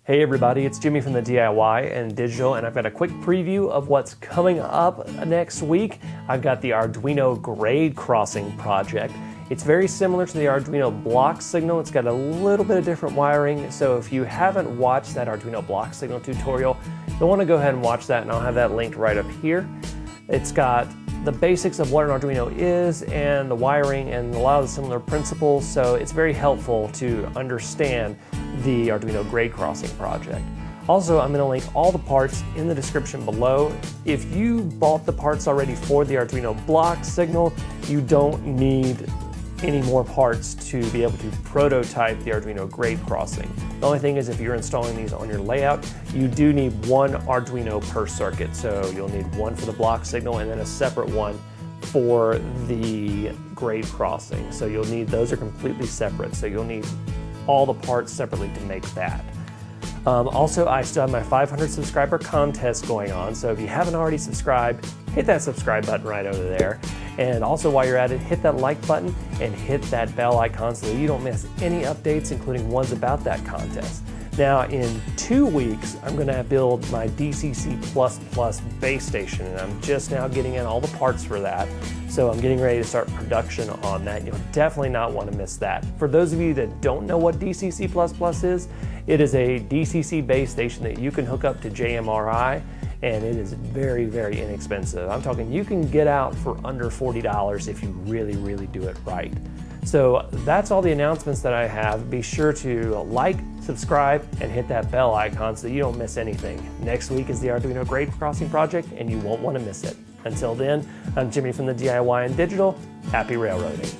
Hey everybody, it's Jimmy from the DIY and Digital, and I've got a quick preview of what's coming up next week. I've got the Arduino grade crossing project. It's very similar to the Arduino block signal. It's got a little bit of different wiring, so if you haven't watched that Arduino block signal tutorial, you'll want to go ahead and watch that, and I'll have that linked right up here. It's got the basics of what an Arduino is and the wiring and a lot of the similar principles, so it's very helpful to understand the Arduino grade crossing project. Also, I'm going to link all the parts in the description below. If you bought the parts already for the Arduino block signal, you don't need any more parts to be able to prototype the Arduino grade crossing. The only thing is, if you're installing these on your layout, you do need one Arduino per circuit. So you'll need one for the block signal and then a separate one for the grade crossing. So you'll need, those are completely separate. So you'll need all the parts separately to make that. Also, I still have my 500 subscriber contest going on, so if you haven't already subscribed, hit that subscribe button right over there. And also, while you're at it, hit that like button and hit that bell icon so that you don't miss any updates, including ones about that contest. Now, in 2 weeks, I'm going to build my DCC++ base station, and I'm just now getting in all the parts for that. So I'm getting ready to start production on that. You'll definitely not want to miss that. For those of you that don't know what DCC++ is, it is a DCC base station that you can hook up to JMRI, and it is very, very inexpensive. I'm talking you can get out for under $40 if you really, really do it right. So that's all the announcements that I have. Be sure to like, subscribe, and hit that bell icon so you don't miss anything. Next week is the Arduino grade crossing project, and you won't want to miss it. Until then, I'm Jimmy from the DIY and Digital. Happy railroading.